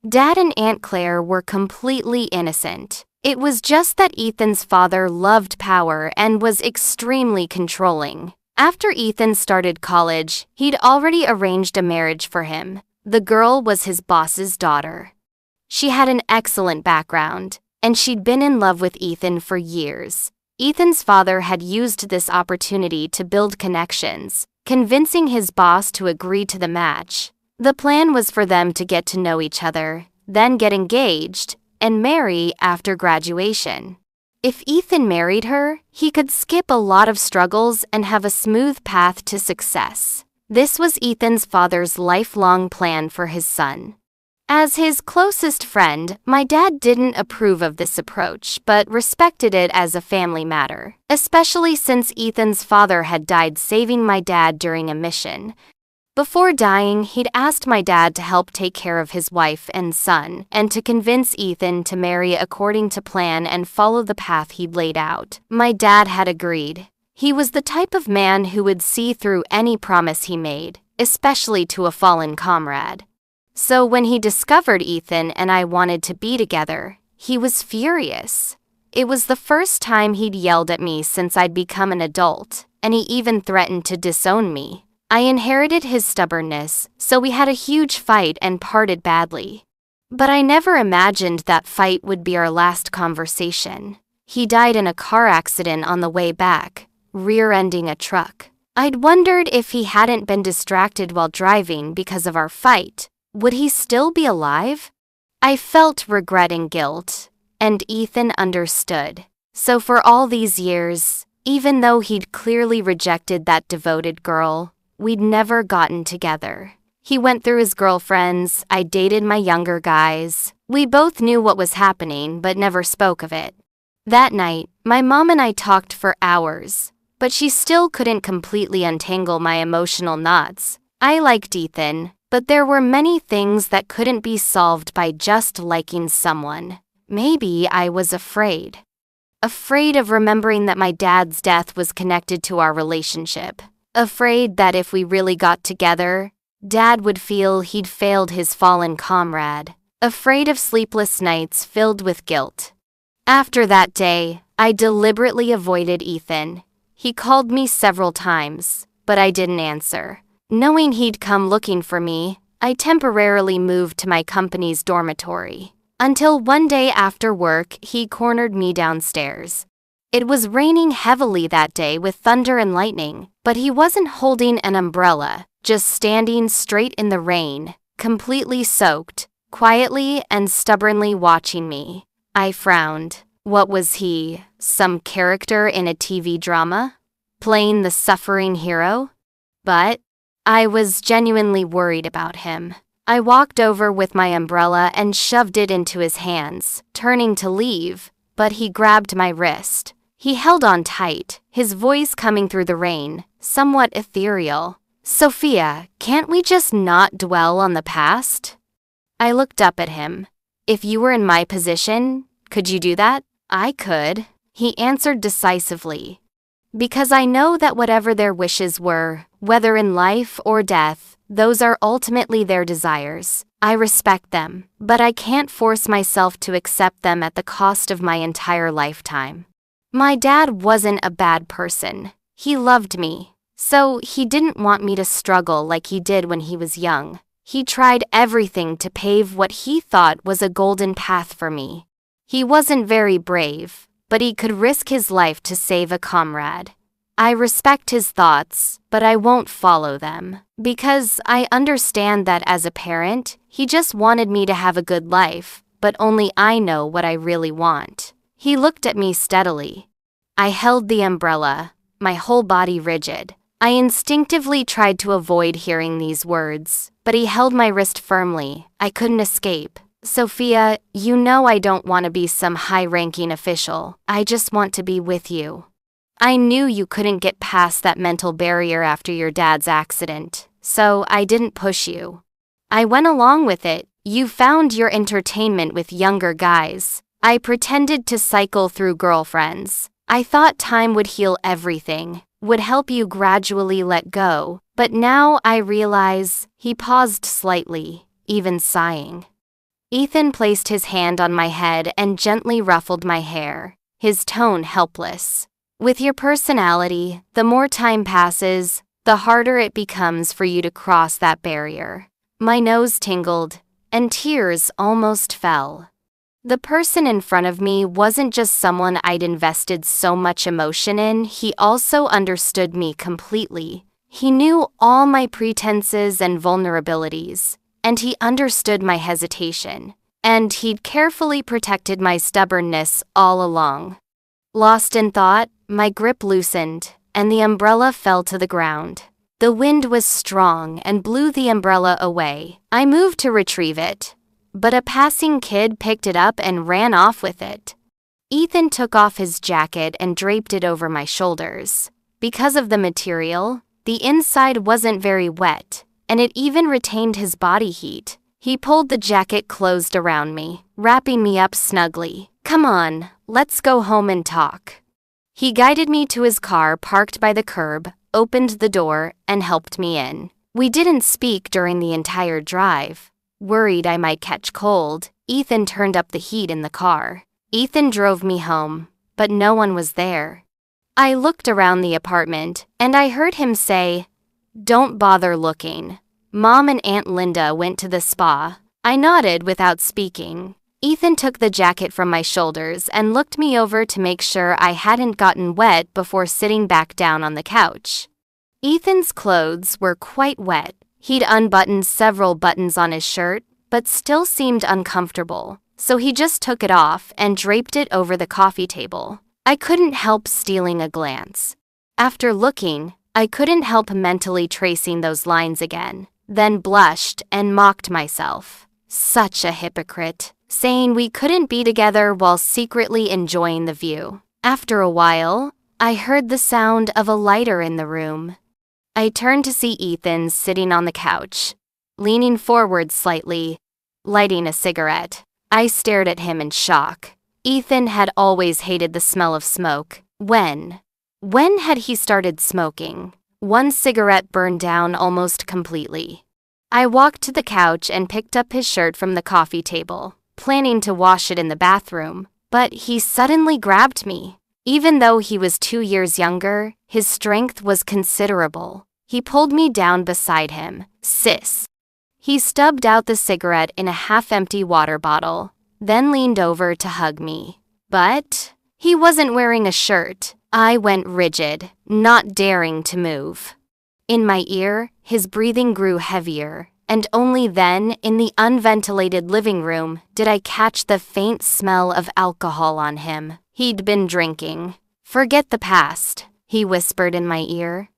Dad and Aunt Claire were completely innocent. It was just that Ethan's father loved power and was extremely controlling. After Ethan started college, he'd already arranged a marriage for him. The girl was his boss's daughter. She had an excellent background, and she'd been in love with Ethan for years. Ethan's father had used this opportunity to build connections, convincing his boss to agree to the match. The plan was for them to get to know each other, then get engaged, and marry after graduation. If Ethan married her, he could skip a lot of struggles and have a smooth path to success. This was Ethan's father's lifelong plan for his son. As his closest friend, my dad didn't approve of this approach, but respected it as a family matter, especially since Ethan's father had died saving my dad during a mission. Before dying, he'd asked my dad to help take care of his wife and son, and to convince Ethan to marry according to plan and follow the path he'd laid out. My dad had agreed. He was the type of man who would see through any promise he made, especially to a fallen comrade. So when he discovered Ethan and I wanted to be together, he was furious. It was the first time he'd yelled at me since I'd become an adult, and he even threatened to disown me. I inherited his stubbornness, so we had a huge fight and parted badly. But I never imagined that fight would be our last conversation. He died in a car accident on the way back, rear-ending a truck. I'd wondered if he hadn't been distracted while driving because of our fight. Would he still be alive? I felt regret and guilt, and Ethan understood. So for all these years, even though he'd clearly rejected that devoted girl, we'd never gotten together. He went through his girlfriends, I dated my younger guys. We both knew what was happening, but never spoke of it. That night, my mom and I talked for hours, but she still couldn't completely untangle my emotional knots. I liked Ethan, but there were many things that couldn't be solved by just liking someone. Maybe I was afraid. Afraid of remembering that my dad's death was connected to our relationship. Afraid that if we really got together, Dad would feel he'd failed his fallen comrade. Afraid of sleepless nights filled with guilt. After that day, I deliberately avoided Ethan. He called me several times, but I didn't answer. Knowing he'd come looking for me, I temporarily moved to my company's dormitory. Until one day after work, he cornered me downstairs. It was raining heavily that day with thunder and lightning, but he wasn't holding an umbrella, just standing straight in the rain, completely soaked, quietly and stubbornly watching me. I frowned. What was he, some character in a TV drama? Playing the suffering hero? But I was genuinely worried about him. I walked over with my umbrella and shoved it into his hands, turning to leave, but he grabbed my wrist. He held on tight, his voice coming through the rain, somewhat ethereal. "Sophia, can't we just not dwell on the past?" I looked up at him. "If you were in my position, could you do that?" "I could," he answered decisively. "Because I know that whatever their wishes were, whether in life or death, those are ultimately their desires. I respect them, but I can't force myself to accept them at the cost of my entire lifetime." My dad wasn't a bad person. He loved me, so he didn't want me to struggle like he did when he was young. He tried everything to pave what he thought was a golden path for me. He wasn't very brave, but he could risk his life to save a comrade. I respect his thoughts, but I won't follow them, because I understand that as a parent, he just wanted me to have a good life, but only I know what I really want. He looked at me steadily. I held the umbrella, my whole body rigid. I instinctively tried to avoid hearing these words, but he held my wrist firmly. I couldn't escape. Sophia, you know I don't want to be some high-ranking official. I just want to be with you. I knew you couldn't get past that mental barrier after your dad's accident, so I didn't push you. I went along with it. You found your entertainment with younger guys. I pretended to cycle through girlfriends. I thought time would heal everything, would help you gradually let go, but now I realize. He paused slightly, even sighing. Ethan placed his hand on my head and gently ruffled my hair, his tone helpless. With your personality, the more time passes, the harder it becomes for you to cross that barrier. My nose tingled, and tears almost fell. The person in front of me wasn't just someone I'd invested so much emotion in, he also understood me completely. He knew all my pretenses and vulnerabilities, and he understood my hesitation, and he'd carefully protected my stubbornness all along. Lost in thought, my grip loosened, and the umbrella fell to the ground. The wind was strong and blew the umbrella away. I moved to retrieve it, but a passing kid picked it up and ran off with it. Ethan took off his jacket and draped it over my shoulders. Because of the material, the inside wasn't very wet, and it even retained his body heat. He pulled the jacket closed around me, wrapping me up snugly. Come on, let's go home and talk. He guided me to his car parked by the curb, opened the door, and helped me in. We didn't speak during the entire drive. Worried I might catch cold, Ethan turned up the heat in the car. Ethan drove me home, but no one was there. I looked around the apartment, and I heard him say, "Don't bother looking. Mom and Aunt Linda went to the spa." I nodded without speaking. Ethan took the jacket from my shoulders and looked me over to make sure I hadn't gotten wet before sitting back down on the couch. Ethan's clothes were quite wet. He'd unbuttoned several buttons on his shirt, but still seemed uncomfortable, so he just took it off and draped it over the coffee table. I couldn't help stealing a glance. After looking, I couldn't help mentally tracing those lines again, then blushed and mocked myself. Such a hypocrite, saying we couldn't be together while secretly enjoying the view. After a while, I heard the sound of a lighter in the room. I turned to see Ethan sitting on the couch, leaning forward slightly, lighting a cigarette. I stared at him in shock. Ethan had always hated the smell of smoke. When had he started smoking? One cigarette burned down almost completely. I walked to the couch and picked up his shirt from the coffee table, planning to wash it in the bathroom, but he suddenly grabbed me. Even though he was 2 years younger, his strength was considerable. He pulled me down beside him. Sis. He stubbed out the cigarette in a half-empty water bottle, then leaned over to hug me. But he wasn't wearing a shirt. I went rigid, not daring to move. In my ear, his breathing grew heavier, and only then, in the unventilated living room, did I catch the faint smell of alcohol on him. He'd been drinking. "Forget the past," he whispered in my ear.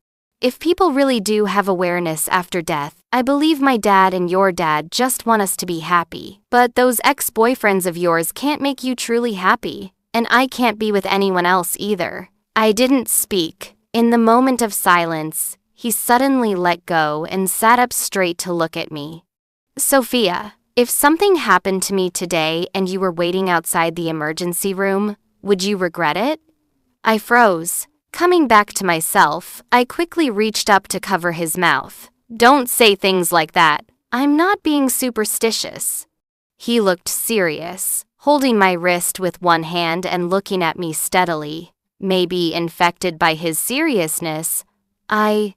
"If people really do have awareness after death, I believe my dad and your dad just want us to be happy. But those ex-boyfriends of yours can't make you truly happy, and I can't be with anyone else either." I didn't speak. In the moment of silence, he suddenly let go and sat up straight to look at me. "Sophia, if something happened to me today and you were waiting outside the emergency room, would you regret it?" I froze. Coming back to myself, I quickly reached up to cover his mouth. "Don't say things like that. I'm not being superstitious." He looked serious, holding my wrist with one hand and looking at me steadily. Maybe infected by his seriousness, I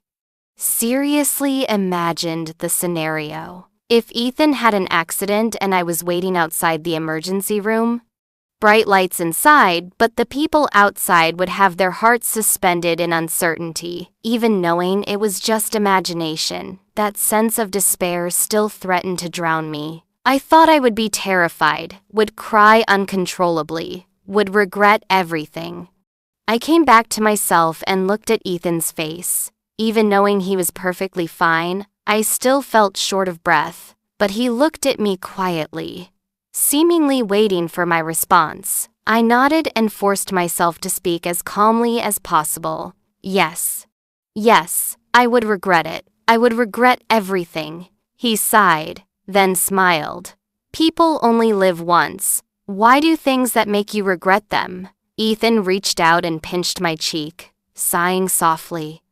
seriously imagined the scenario. If Ethan had an accident and I was waiting outside the emergency room, bright lights inside, but the people outside would have their hearts suspended in uncertainty. Even knowing it was just imagination, that sense of despair still threatened to drown me. I thought I would be terrified, would cry uncontrollably, would regret everything. I came back to myself and looked at Ethan's face. Even knowing he was perfectly fine, I still felt short of breath, but he looked at me quietly, seemingly waiting for my response. I nodded and forced myself to speak as calmly as possible. Yes. Yes, I would regret it. I would regret everything. He sighed, then smiled. People only live once. Why do things that make you regret them? Ethan reached out and pinched my cheek, sighing softly.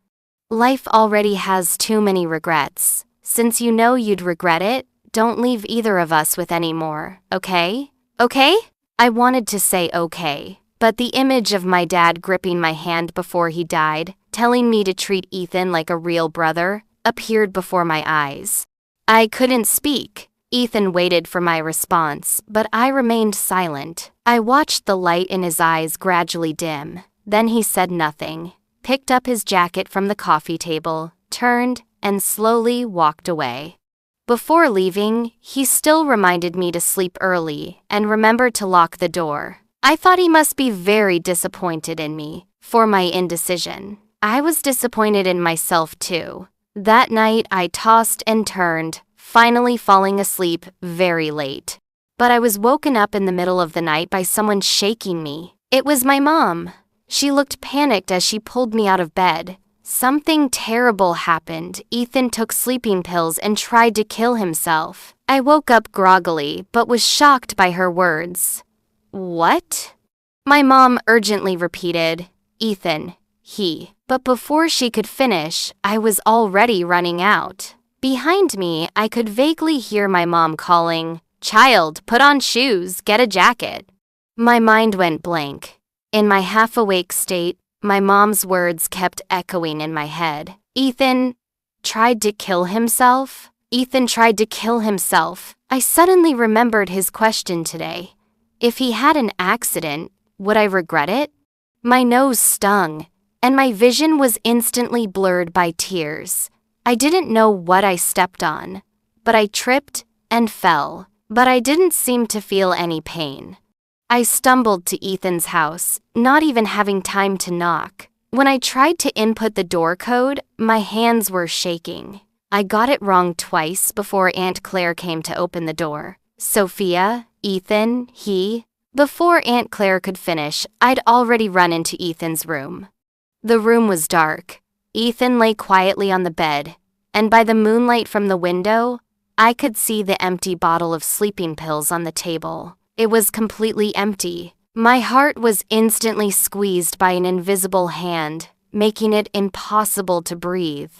Life already has too many regrets. Since you know you'd regret it, don't leave either of us with any more, okay? Okay? I wanted to say okay, but the image of my dad gripping my hand before he died, telling me to treat Ethan like a real brother, appeared before my eyes. I couldn't speak. Ethan waited for my response, but I remained silent. I watched the light in his eyes gradually dim. Then he said nothing, picked up his jacket from the coffee table, turned, and slowly walked away. Before leaving, he still reminded me to sleep early and remember to lock the door. I thought he must be very disappointed in me for my indecision. I was disappointed in myself too. That night, I tossed and turned, finally falling asleep very late. But I was woken up in the middle of the night by someone shaking me. It was my mom. She looked panicked as she pulled me out of bed. Something terrible happened. Ethan took sleeping pills and tried to kill himself. I woke up groggily, but was shocked by her words. What? My mom urgently repeated, Ethan, he. But before she could finish, I was already running out. Behind me, I could vaguely hear my mom calling, Child, put on shoes, get a jacket. My mind went blank. In my half-awake state, my mom's words kept echoing in my head. Ethan tried to kill himself? Ethan tried to kill himself. I suddenly remembered his question today. If he had an accident, would I regret it? My nose stung, and my vision was instantly blurred by tears. I didn't know what I stepped on, but I tripped and fell, but I didn't seem to feel any pain. I stumbled to Ethan's house, not even having time to knock. When I tried to input the door code, my hands were shaking. I got it wrong twice before Aunt Claire came to open the door. Sophia, Ethan, he. Before Aunt Claire could finish, I'd already run into Ethan's room. The room was dark. Ethan lay quietly on the bed, and by the moonlight from the window, I could see the empty bottle of sleeping pills on the table. It was completely empty. My heart was instantly squeezed by an invisible hand, making it impossible to breathe.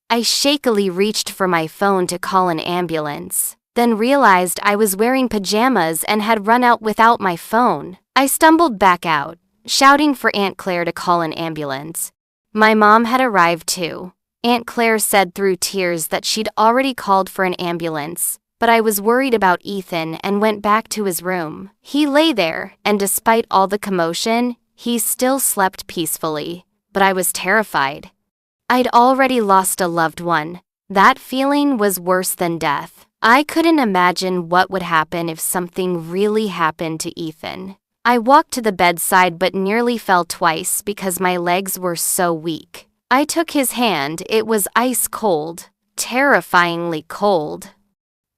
I shakily reached for my phone to call an ambulance, then realized I was wearing pajamas and had run out without my phone. I stumbled back out, shouting for Aunt Claire to call an ambulance. My mom had arrived too. Aunt Claire said through tears that she'd already called for an ambulance, but I was worried about Ethan and went back to his room. He lay there, and despite all the commotion, he still slept peacefully, but I was terrified. I'd already lost a loved one. That feeling was worse than death. I couldn't imagine what would happen if something really happened to Ethan. I walked to the bedside but nearly fell twice because my legs were so weak. I took his hand. It was ice cold, terrifyingly cold.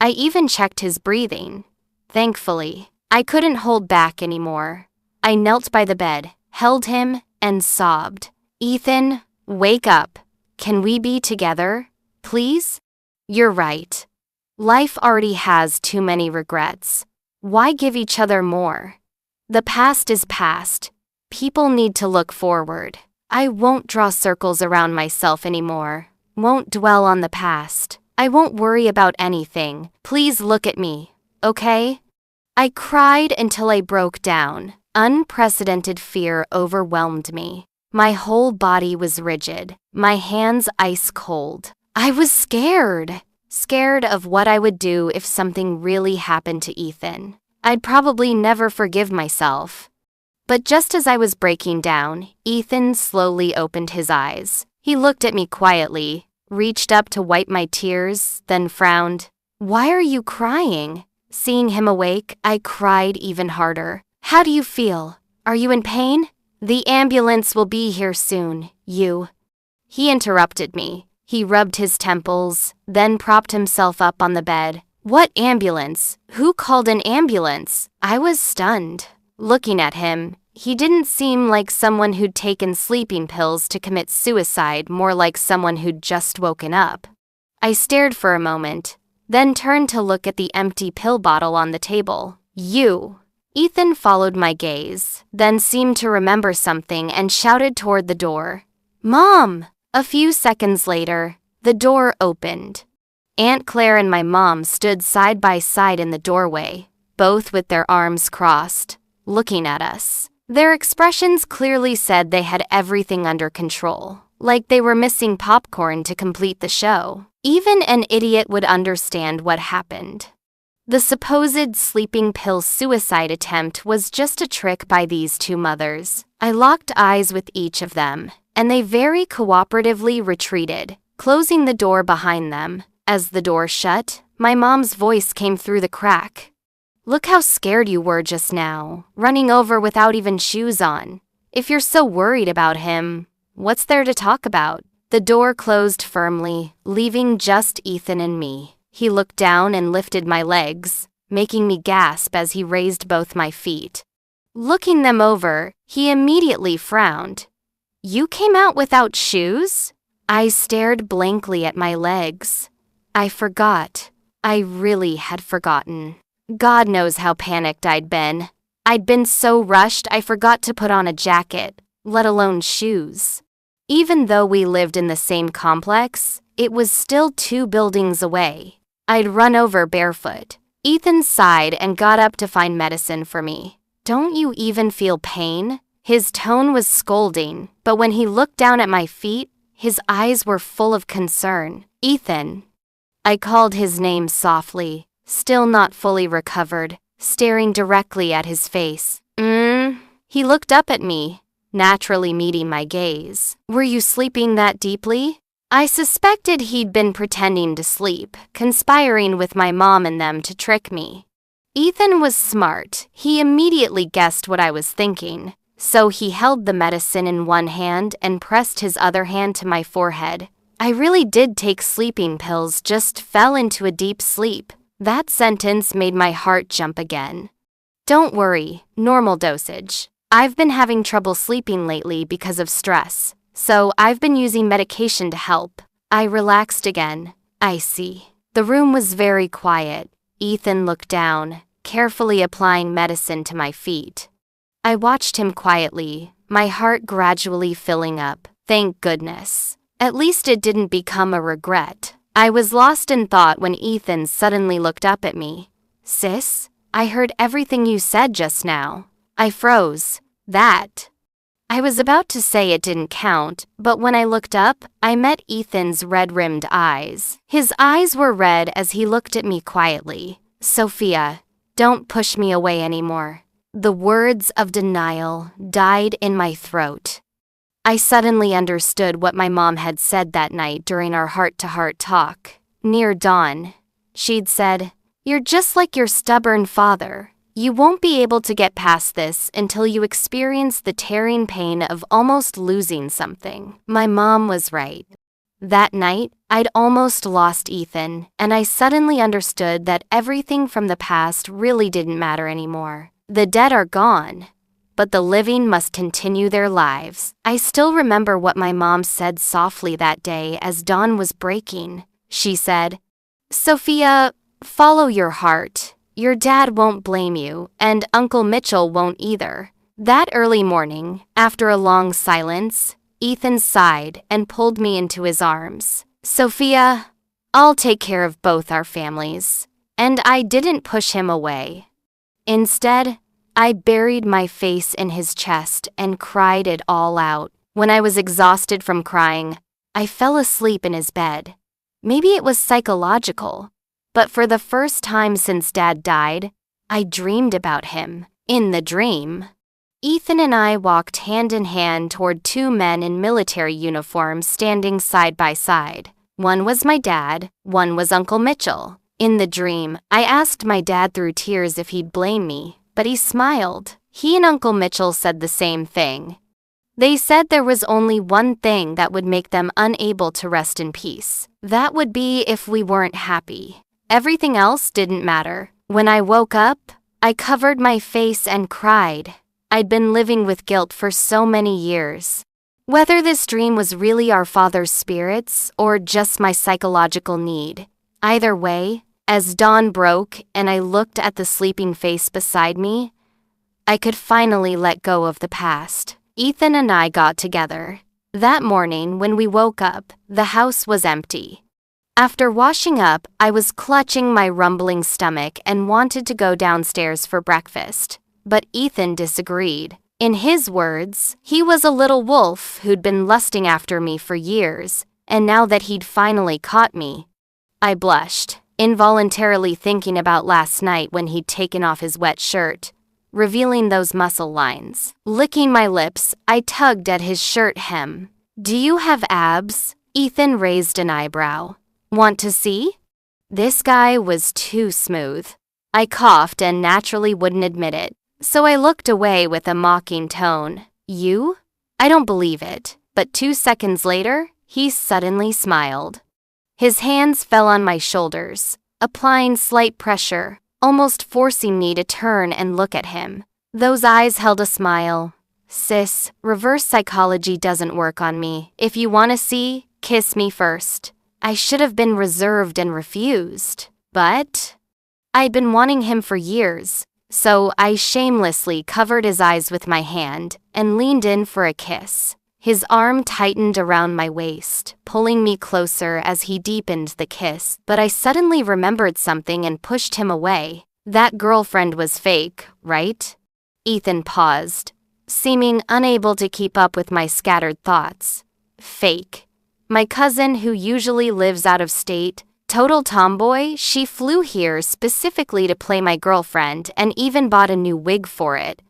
I even checked his breathing. Thankfully, I couldn't hold back anymore. I knelt by the bed, held him, and sobbed. Ethan, wake up. Can we be together, please? You're right. Life already has too many regrets. Why give each other more? The past is past. People need to look forward. I won't draw circles around myself anymore. Won't dwell on the past. I won't worry about anything. Please look at me, okay? I cried until I broke down. Unprecedented fear overwhelmed me. My whole body was rigid, my hands ice cold. I was scared of what I would do if something really happened to Ethan. I'd probably never forgive myself. But just as I was breaking down, Ethan slowly opened his eyes. He looked at me quietly, reached up to wipe my tears, then frowned. "Why are you crying?" Seeing him awake, I cried even harder. "How do you feel? Are you in pain?" "The ambulance will be here soon, you." He interrupted me. He rubbed his temples, then propped himself up on the bed. "What ambulance? Who called an ambulance?" I was stunned. Looking at him, he didn't seem like someone who'd taken sleeping pills to commit suicide, more like someone who'd just woken up. I stared for a moment, then turned to look at the empty pill bottle on the table. "You." Ethan followed my gaze, then seemed to remember something and shouted toward the door. "Mom!" A few seconds later, the door opened. Aunt Claire and my mom stood side by side in the doorway, both with their arms crossed, looking at us. Their expressions clearly said they had everything under control, like they were missing popcorn to complete the show. Even an idiot would understand what happened. The supposed sleeping pill suicide attempt was just a trick by these two mothers. I locked eyes with each of them, and they very cooperatively retreated, closing the door behind them. As the door shut, my mom's voice came through the crack. "Look how scared you were just now, running over without even shoes on. If you're so worried about him, what's there to talk about?" The door closed firmly, leaving just Ethan and me. He looked down and lifted my legs, making me gasp as he raised both my feet. Looking them over, he immediately frowned. "You came out without shoes?" I stared blankly at my legs. I forgot. I really had forgotten. God knows how panicked I'd been. I'd been so rushed I forgot to put on a jacket, let alone shoes. Even though we lived in the same complex, it was still 2 buildings away. I'd run over barefoot. Ethan sighed and got up to find medicine for me. "Don't you even feel pain?" His tone was scolding, but when he looked down at my feet, his eyes were full of concern. "Ethan." I called his name softly, still not fully recovered, staring directly at his face. He looked up at me, naturally meeting my gaze. "Were you sleeping that deeply?" I suspected he'd been pretending to sleep, conspiring with my mom and them to trick me. Ethan was smart. He immediately guessed what I was thinking, so he held the medicine in one hand and pressed his other hand to my forehead. "I really did take sleeping pills, just fell into a deep sleep." That sentence made my heart jump again. "Don't worry, normal dosage. I've been having trouble sleeping lately because of stress, so I've been using medication to help." I relaxed again. "I see." The room was very quiet. Ethan looked down, carefully applying medicine to my feet. I watched him quietly, my heart gradually filling up. Thank goodness. At least it didn't become a regret. I was lost in thought when Ethan suddenly looked up at me. "Sis, I heard everything you said just now." I froze. "That." I was about to say it didn't count, but when I looked up, I met Ethan's red-rimmed eyes. His eyes were red as he looked at me quietly. "Sophia, don't push me away anymore." The words of denial died in my throat. I suddenly understood what my mom had said that night during our heart-to-heart talk. Near dawn, she'd said, "You're just like your stubborn father. You won't be able to get past this until you experience the tearing pain of almost losing something." My mom was right. That night, I'd almost lost Ethan, and I suddenly understood that everything from the past really didn't matter anymore. The dead are gone, but the living must continue their lives. I still remember what my mom said softly that day as dawn was breaking. She said, "Sophia, follow your heart. Your dad won't blame you, and Uncle Mitchell won't either." That early morning, after a long silence, Ethan sighed and pulled me into his arms. "Sophia, I'll take care of both our families." And I didn't push him away. Instead, I buried my face in his chest and cried it all out. When I was exhausted from crying, I fell asleep in his bed. Maybe it was psychological, but for the first time since Dad died, I dreamed about him. In the dream, Ethan and I walked hand in hand toward two men in military uniforms standing side by side. One was my dad, one was Uncle Mitchell. In the dream, I asked my dad through tears if he'd blame me, but he smiled. He and Uncle Mitchell said the same thing. They said there was only one thing that would make them unable to rest in peace. That would be if we weren't happy. Everything else didn't matter. When I woke up, I covered my face and cried. I'd been living with guilt for so many years. Whether this dream was really our father's spirits or just my psychological need, either way, as dawn broke and I looked at the sleeping face beside me, I could finally let go of the past. Ethan and I got together. That morning, when we woke up, the house was empty. After washing up, I was clutching my rumbling stomach and wanted to go downstairs for breakfast. But Ethan disagreed. In his words, he was a little wolf who'd been lusting after me for years, and now that he'd finally caught me, I blushed, involuntarily thinking about last night when he'd taken off his wet shirt, revealing those muscle lines. Licking my lips, I tugged at his shirt hem. "Do you have abs?" Ethan raised an eyebrow. "Want to see?" This guy was too smooth. I coughed and naturally wouldn't admit it, so I looked away with a mocking tone. "You?" I don't believe it, but 2 seconds later, he suddenly smiled. His hands fell on my shoulders, applying slight pressure, almost forcing me to turn and look at him. Those eyes held a smile. "Sis, reverse psychology doesn't work on me. If you want to see, kiss me first." I should have been reserved and refused, but I'd been wanting him for years, so I shamelessly covered his eyes with my hand and leaned in for a kiss. His arm tightened around my waist, pulling me closer as he deepened the kiss, but I suddenly remembered something and pushed him away. "That girlfriend was fake, right?" Ethan paused, seeming unable to keep up with my scattered thoughts. "Fake. My cousin, who usually lives out of state, total tomboy, she flew here specifically to play my girlfriend and even bought a new wig for it."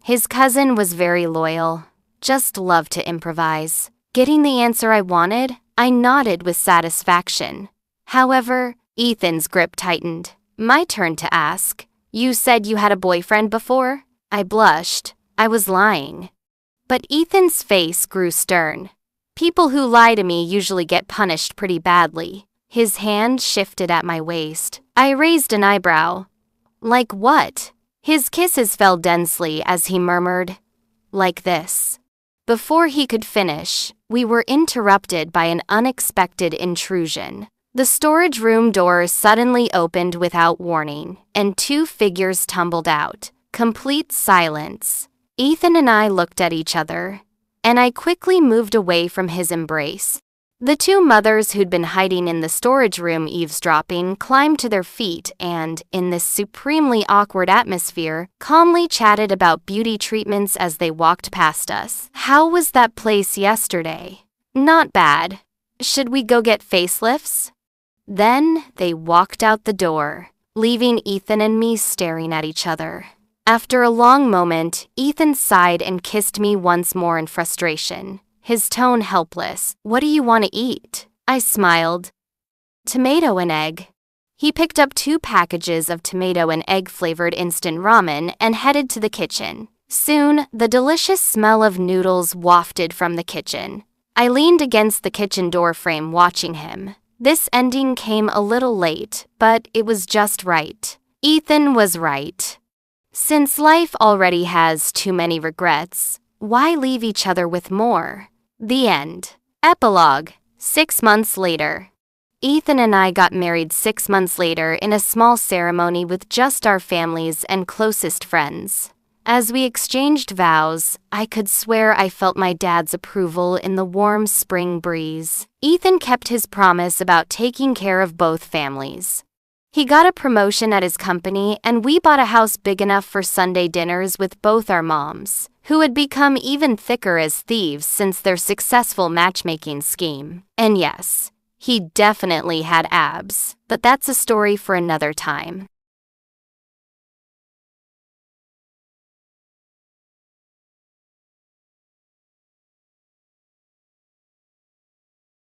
His cousin was very loyal. Just loved to improvise. Getting the answer I wanted, I nodded with satisfaction. However, Ethan's grip tightened. My turn to ask, "You said you had a boyfriend before?" I blushed. I was lying. But Ethan's face grew stern. People who lie to me usually get punished pretty badly. His hand shifted at my waist. I raised an eyebrow. "Like what?" His kisses fell densely as he murmured, "Like this." Before he could finish, we were interrupted by an unexpected intrusion. The storage room door suddenly opened without warning, and 2 figures tumbled out. Complete silence. Ethan and I looked at each other, and I quickly moved away from his embrace. The 2 mothers who'd been hiding in the storage room eavesdropping climbed to their feet and, in this supremely awkward atmosphere, calmly chatted about beauty treatments as they walked past us. "How was that place yesterday?" "Not bad. Should we go get facelifts?" Then they walked out the door, leaving Ethan and me staring at each other. After a long moment, Ethan sighed and kissed me once more in frustration, his tone helpless. "What do you want to eat?" I smiled. "Tomato and egg." He picked up 2 packages of tomato and egg-flavored instant ramen and headed to the kitchen. Soon, the delicious smell of noodles wafted from the kitchen. I leaned against the kitchen door frame watching him. This ending came a little late, but it was just right. Ethan was right. Since life already has too many regrets, why leave each other with more? The end. Epilogue. 6 months later. Ethan and I got married 6 months later in a small ceremony with just our families and closest friends. As we exchanged vows, I could swear I felt my dad's approval in the warm spring breeze. Ethan kept his promise about taking care of both families. He got a promotion at his company, and we bought a house big enough for Sunday dinners with both our moms, who had become even thicker as thieves since their successful matchmaking scheme. And yes, he definitely had abs, but that's a story for another time.